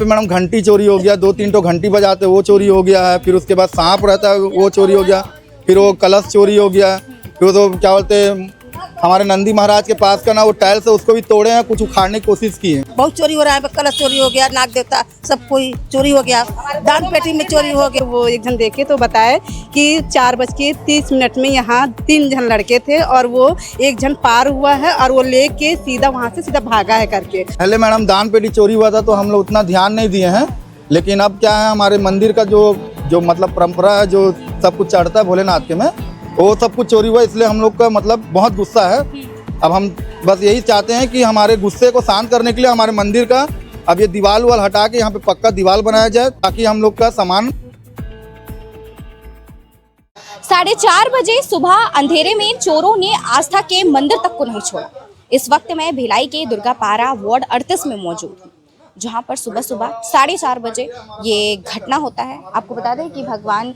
Madam घंटी चोरी हो गया, 2-3 तो घंटी बजाते वो चोरी हो गया है। फिर उसके बाद सांप रहता है वो चोरी हो गया। फिर वो कलश चोरी हो गया। फिर तो क्या बोलते हैं हमारे नंदी महाराज के पास का ना वो टाइल्स है उसको भी तोड़े हैं, कुछ उखाड़ने की कोशिश की है। बहुत चोरी हो रहा है, कलश चोरी हो गया, नाग देवता सब कोई चोरी हो गया, दान पेटी में चोरी हो गया। वो एक जन देखे तो बताए कि 4:30 में यहाँ 3 जन लड़के थे और वो एक जन पार हुआ है और वो लेके सीधा वहाँ से सीधा भागा है करके। पहले मैडम दान पेटी चोरी हुआ था तो हम लोग उतना ध्यान नहीं दिए हैं, लेकिन अब क्या है हमारे मंदिर का जो मतलब परंपरा है, जो सब कुछ चढ़ता है भोलेनाथ के में, वो सब कुछ चोरी हुआ, इसलिए हम लोग का मतलब बहुत गुस्सा है। अब हम बस यही चाहते हैं कि हमारे गुस्से को शांत करने के लिए हमारे मंदिर का अब ये दीवार वाल हटा के यहाँ पे पक्का दीवार बनाया जाए, ताकि हम लोग का सामान 4:30 बजे सुबह अंधेरे में चोरों ने आस्था के मंदिर तक को नहीं छोड़ा। इस वक्त मैं भिलाई के दुर्गापारा वार्ड 38 में मौजूद हूँ, जहाँ पर सुबह 4:30 बजे ये घटना होता है। आपको बता दें कि भगवान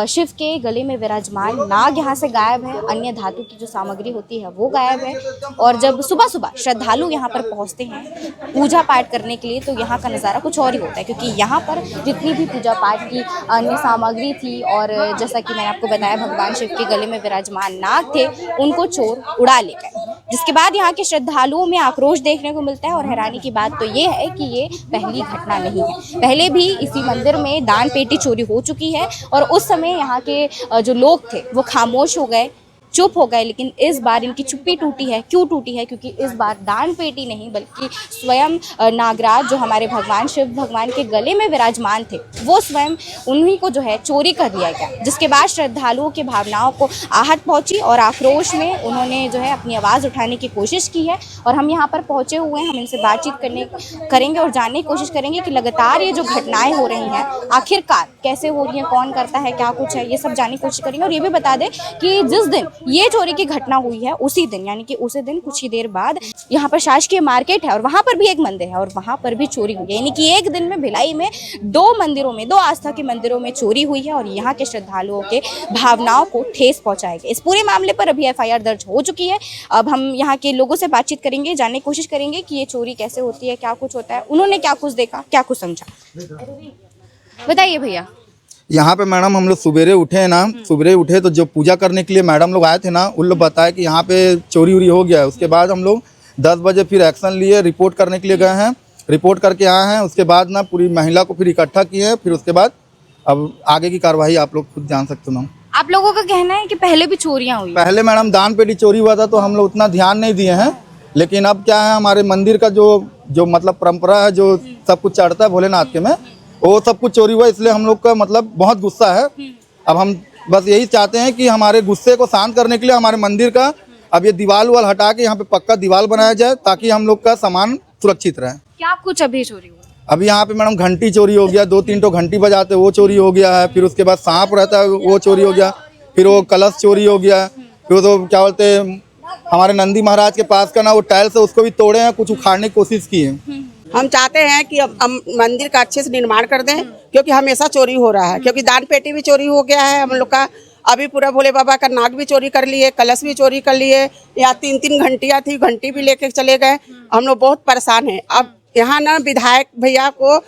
शिव के गले में विराजमान नाग यहाँ से गायब है, अन्य धातु की जो सामग्री होती है वो गायब है। और जब सुबह सुबह श्रद्धालु यहाँ पर पहुँचते हैं पूजा पाठ करने के लिए, तो यहाँ का नज़ारा कुछ और ही होता है, क्योंकि यहाँ पर जितनी भी पूजा पाठ की अन्य सामग्री थी और जैसा कि मैंने आपको बताया भगवान शिव के गले में विराजमान नाग थे, उनको चोर उड़ा ले गए। जिसके बाद यहाँ के श्रद्धालुओं में आक्रोश देखने को मिलता है। और हैरानी की बात तो ये है कि ये पहली घटना नहीं है, पहले भी इसी मंदिर में दान पेटी चोरी हो चुकी है और उस समय यहाँ के जो लोग थे वो खामोश हो गए, चुप हो गए। लेकिन इस बार इनकी चुप्पी टूटी है। क्यों टूटी है? क्योंकि इस बार दान पेटी नहीं बल्कि स्वयं नागराज जो हमारे भगवान शिव भगवान के गले में विराजमान थे, वो स्वयं उन्हीं को जो है चोरी कर लिया गया। जिसके बाद श्रद्धालुओं की भावनाओं को आहट पहुंची और आक्रोश में उन्होंने जो है अपनी आवाज़ उठाने की कोशिश की है। और हम यहाँ पर पहुँचे हुए हैं, हम इनसे बातचीत करेंगे और जानने की कोशिश करेंगे कि लगातार ये जो घटनाएँ हो रही हैं आखिरकार कैसे हो रही हैं, कौन करता है, क्या कुछ है, ये सब जानने की कोशिश करेंगे। और ये भी बता दें कि जिस दिन ये चोरी की घटना हुई है उसी दिन, यानी कि उसी दिन कुछ ही देर बाद यहाँ पर शासकीय मार्केट है और वहाँ पर भी एक मंदिर है और वहाँ पर भी चोरी हुई है। यानी कि एक दिन में भिलाई में 2 आस्था के मंदिरों में चोरी हुई है और यहाँ के श्रद्धालुओं के भावनाओं को ठेस पहुँचाया गया। इस पूरे मामले पर अभी FIR दर्ज हो चुकी है। अब हम यहाँ के लोगों से बातचीत करेंगे, जानने की कोशिश करेंगे कि ये चोरी कैसे होती है, क्या कुछ होता है, उन्होंने क्या कुछ देखा, क्या कुछ समझा। बताइए भैया। यहाँ पे मैडम हम लोग सुबेरे उठे हैं ना, सुबेरे उठे तो जो पूजा करने के लिए मैडम लोग आए थे ना, उन लोग बताया कि यहाँ पे चोरी उरी हो गया है। उसके बाद हम लोग 10 बजे फिर एक्शन लिए, रिपोर्ट करने के लिए गए हैं, रिपोर्ट करके आए हैं। उसके बाद ना पूरी महिला को फिर इकट्ठा किए हैं। फिर उसके बाद अब आगे की कार्रवाई आप लोग खुद जान सकते हो। आप लोगों का कहना है कि पहले भी चोरियां हुई? पहले मैडम दान पेटी चोरी हुआ था तो हम लोग उतना ध्यान नहीं दिए हैं, लेकिन अब क्या है हमारे मंदिर का जो मतलब परंपरा है, जो सब कुछ चढ़ता है भोलेनाथ के में, वो सब कुछ चोरी हुआ, इसलिए हम लोग का मतलब बहुत गुस्सा है। अब हम बस यही चाहते हैं कि हमारे गुस्से को शांत करने के लिए हमारे मंदिर का अब ये दीवार वाल हटा के यहाँ पे पक्का दीवार बनाया जाए, ताकि हम लोग का सामान सुरक्षित रहे। क्या कुछ अभी चोरी हुआ? अभी यहाँ पे मैडम घंटी चोरी हो गया, 2-3 तो घंटी बजाते वो चोरी हो गया है। फिर उसके बाद सांप रहता है वो चोरी हो गया। फिर वो कलश चोरी हो गया। फिर तो क्या बोलते हैं हमारे नंदी महाराज के पास का ना वो टाइल्स है उसको भी तोड़े हैं, कुछ उखाड़ने की कोशिश की है। हम चाहते हैं कि अब हम मंदिर का अच्छे से निर्माण कर दें, क्योंकि हमेशा चोरी हो रहा है। क्योंकि दान पेटी भी चोरी हो गया है हम लोग का, अभी पूरा भोले बाबा का नाग भी चोरी कर लिए, कलश भी चोरी कर लिए, यहाँ 3 घंटियाँ थी, घंटी भी लेके चले गए। हम लोग बहुत परेशान हैं। अब यहाँ ना विधायक भैया को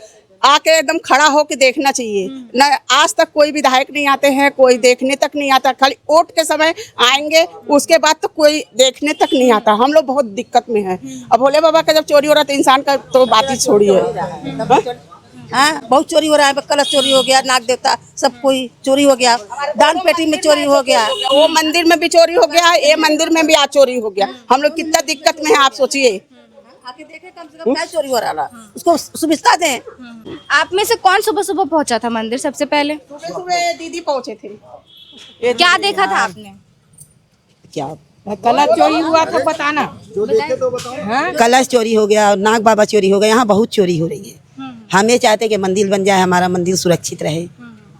आके एकदम खड़ा होके देखना चाहिए। न आज तक कोई विधायक नहीं आते हैं, कोई देखने तक नहीं आता, खाली वोट के समय आएंगे, उसके बाद तो कोई देखने तक नहीं आता। हम लोग बहुत दिक्कत में हैं। अब भोले बाबा का जब चोरी हो रहा है तो इंसान का तो बात ही छोड़िए। हाँ, बहुत चोरी हो रहा है, कलश चोरी हो गया, नाग देवता सब कोई चोरी हो गया, दान पेटी में चोरी हो गया, वो मंदिर में भी चोरी हो गया, ये मंदिर में भी आज चोरी हो गया। हम लोग कितना दिक्कत में है आप सोचिए। आके देखे कम से कम क्या चोरी हो रहा है, उसको सुविधा दें। आप में से कौन सुबह सुबह पहुंचा था मंदिर सबसे पहले? सुबह दीदी पहुंचे थे। क्या देखा था आपने? क्या कलश चोरी हुआ था, बताना। कलश चोरी हो गया, नाग बाबा चोरी हो गया, यहाँ बहुत चोरी हो रही है। हम ये चाहते हैं कि मंदिर बन जाए, हमारा मंदिर सुरक्षित रहे,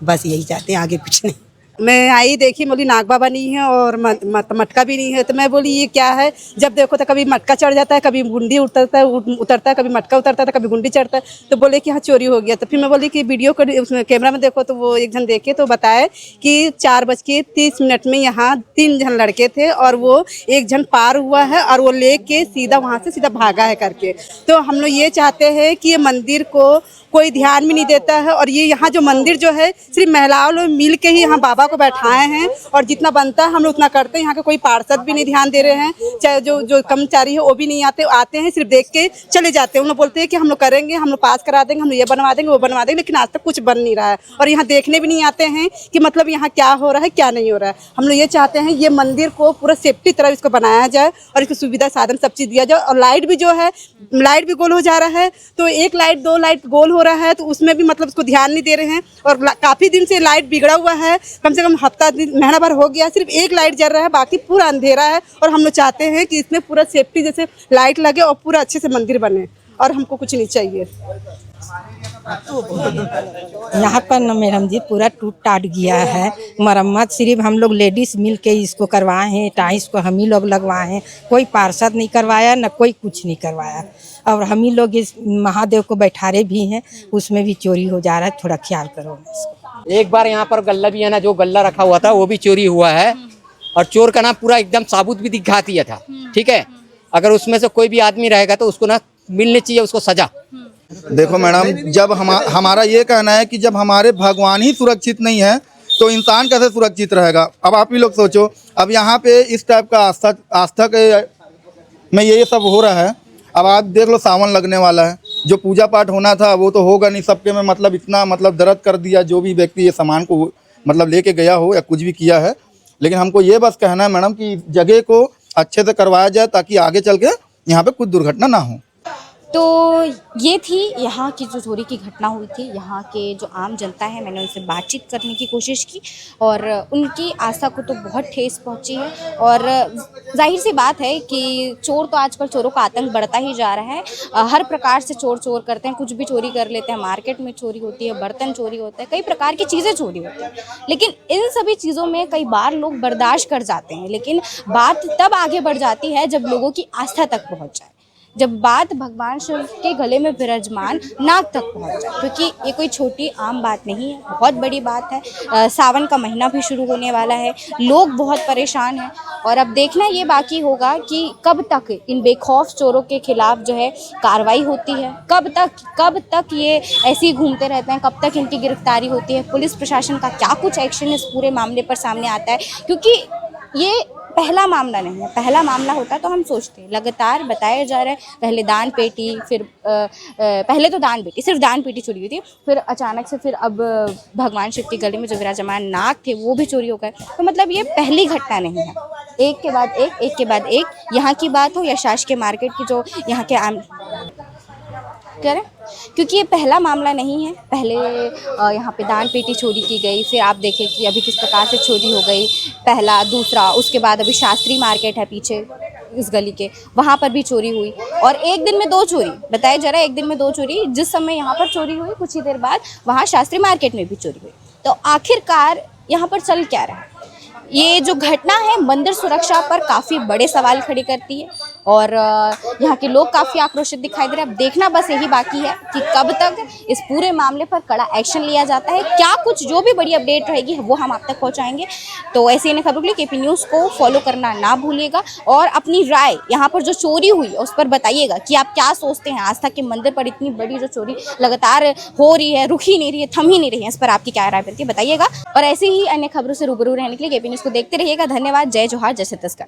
बस यही चाहते हैं, आगे कुछ नहीं। मैं आई देखी, बोली नाग बाबा नहीं है और मटका भी नहीं है। तो मैं बोली ये क्या है, जब देखो तो कभी मटका चढ़ जाता है, कभी गुंडी उतरता है, कभी मटका उतरता है, कभी गुंडी चढ़ता है। तो बोले कि हाँ चोरी हो गया। तो फिर मैं बोली कि वीडियो को उसमें कैमरा में देखो। तो वो एक जन देखे तो बताए कि 4:30 में यहाँ 3 जन लड़के थे और वो एक जन पार हुआ है और वो लेके सीधा वहाँ से सीधा भागा है करके। तो हम लोग ये चाहते हैं कि ये मंदिर को कोई ध्यान भी नहीं देता है और ये यहाँ जो मंदिर जो है सिर्फ महिलाओं लोग मिल के ही यहाँ बाबा को बैठाए हैं और जितना बनता है हम लोग उतना करते हैं। यहाँ के कोई पार्षद भी नहीं ध्यान दे रहे हैं, चाहे जो कर्मचारी है वो भी नहीं आते हैं, सिर्फ देख के चले जाते हैं। उन लोग बोलते हैं कि हम लोग करेंगे, हम लोग पास करा देंगे, हम लोग ये बनवा देंगे, वो बनवा देंगे, लेकिन आज तक कुछ बन नहीं रहा है। और यहाँ देखने भी नहीं आते हैं कि मतलब यहाँ क्या हो रहा है क्या नहीं हो रहा है। हम लोग ये चाहते हैं ये मंदिर को पूरा सेफ्टी तरह इसको बनाया जाए और इसको सुविधा साधन सब चीज़ दिया जाए। और लाइट भी जो है, लाइट भी गोल हो जा रहा है, तो 1 लाइट 2 लाइट गोल हो रहा है, तो उसमें भी मतलब उसको ध्यान नहीं दे रहे हैं। और काफ़ी दिन से लाइट बिगड़ा हुआ है, कम से कम हफ्ता महीना भर हो गया, सिर्फ 1 लाइट जल रहा है, बाकी पूरा अंधेरा है। और हम लोग चाहते हैं कि इसमें पूरा सेफ्टी जैसे लाइट लगे और पूरा अच्छे से मंदिर बने और हमको कुछ नहीं चाहिए। यहाँ पर न मैडम जी पूरा टूट टाट गया है। मरम्मत सिर्फ हम लोग लेडीज मिल के इसको करवाए हैं, टाइल्स को हम ही लोग लगवाए हैं, कोई पार्षद नहीं करवाया, न कोई कुछ नहीं करवाया। और हम ही लोग इस महादेव को बैठारे भी हैं, उसमें भी चोरी हो जा रहा है, थोड़ा ख्याल करो। एक बार यहाँ पर गल्ला भी है ना, जो गल्ला रखा हुआ था वो भी चोरी हुआ है और चोर का ना पूरा एकदम साबुत भी दिखा दिया था। ठीक है, अगर उसमें से कोई भी आदमी रहेगा तो उसको ना मिलनी चाहिए उसको सजा। देखो मैडम, जब हमारा ये कहना है कि जब हमारे भगवान ही सुरक्षित नहीं है तो इंसान कैसे सुरक्षित रहेगा। अब आप ही लोग सोचो, अब यहाँ पे इस टाइप का आस्था के में ये सब हो रहा है। अब आप देख लो, सावन लगने वाला है, जो पूजा पाठ होना था वो तो होगा नहीं। सबके में मतलब इतना मतलब दर्द कर दिया जो भी व्यक्ति ये सामान को मतलब लेके गया हो या कुछ भी किया है। लेकिन हमको ये बस कहना है मैडम कि जगह को अच्छे से करवाया जाए ताकि आगे चल के यहाँ पे कुछ दुर्घटना ना हो। तो ये थी यहाँ की जो चोरी की घटना हुई थी। यहाँ के जो आम जनता है, मैंने उनसे बातचीत करने की कोशिश की और उनकी आस्था को तो बहुत ठेस पहुँची है। और जाहिर सी बात है कि चोर तो आजकल चोरों का आतंक बढ़ता ही जा रहा है। हर प्रकार से चोर करते हैं, कुछ भी चोरी कर लेते हैं। मार्केट में चोरी होती है, बर्तन चोरी होते हैं, कई प्रकार की चीज़ें चोरी होती हैं। लेकिन इन सभी चीज़ों में कई बार लोग बर्दाश्त कर जाते हैं, लेकिन बात तब आगे बढ़ जाती है जब लोगों की आस्था तक पहुँच जाए, जब बात भगवान शिव के गले में विराजमान नाग तक पहुंच जाए। क्योंकि ये कोई छोटी आम बात नहीं है, बहुत बड़ी बात है। सावन का महीना भी शुरू होने वाला है, लोग बहुत परेशान हैं और अब देखना ये बाकी होगा कि कब तक इन बेखौफ चोरों के खिलाफ जो है कार्रवाई होती है, कब तक ये ऐसे ही घूमते रहते हैं, कब तक इनकी गिरफ्तारी होती है, पुलिस प्रशासन का क्या कुछ एक्शन इस पूरे मामले पर सामने आता है। क्योंकि ये पहला मामला नहीं है। पहला मामला होता तो हम सोचते, लगातार बताया जा रहा है, पहले दान पेटी, फिर पहले तो दान पेटी, सिर्फ दान पेटी चोरी हुई थी, फिर अचानक से फिर अब भगवान शिव के गले में जो विराजमान नाग थे वो भी चोरी हो गए। तो मतलब ये पहली घटना नहीं है, एक के बाद एक यहाँ की बात हो या शासकीय मार्केट की जो यहाँ के आम करें, क्योंकि ये पहला मामला नहीं है। पहले यहाँ पे दान पेटी चोरी की गई, फिर आप देखें कि अभी किस प्रकार से चोरी हो गई, पहला, दूसरा, उसके बाद अभी शास्त्री मार्केट है पीछे इस गली के, वहाँ पर भी चोरी हुई। और एक दिन में 2 चोरी बताया जा रहा है, एक दिन में 2 चोरी। जिस समय यहाँ पर चोरी हुई कुछ ही देर बाद वहाँ शास्त्री मार्केट में भी चोरी हुई। तो आखिरकार यहाँ पर चल क्या रहा है? ये जो घटना है मंदिर सुरक्षा पर काफ़ी बड़े सवाल खड़े करती है और यहाँ के लोग काफ़ी आक्रोशित दिखाई दे रहे हैं। अब देखना बस यही बाकी है कि कब तक इस पूरे मामले पर कड़ा एक्शन लिया जाता है। क्या कुछ जो भी बड़ी अपडेट रहेगी वो हम आप तक पहुँचाएंगे। तो ऐसी अन्य खबरों के लिए KP न्यूज़ को फॉलो करना ना भूलिएगा और अपनी राय यहाँ पर जो चोरी हुई उस पर बताइएगा कि आप क्या सोचते हैं। आस्था के मंदिर पर इतनी बड़ी जो चोरी लगातार हो रही है, रुक ही नहीं रही है, थम ही नहीं रही है, इस पर आपकी क्या राय बनती है बताइएगा। और ऐसे ही अन्य खबरों से रूबरू रहने के लिए KP न्यूज़ को देखते रहिएगा। धन्यवाद। जय जोहार, जय छत्तीसगढ़।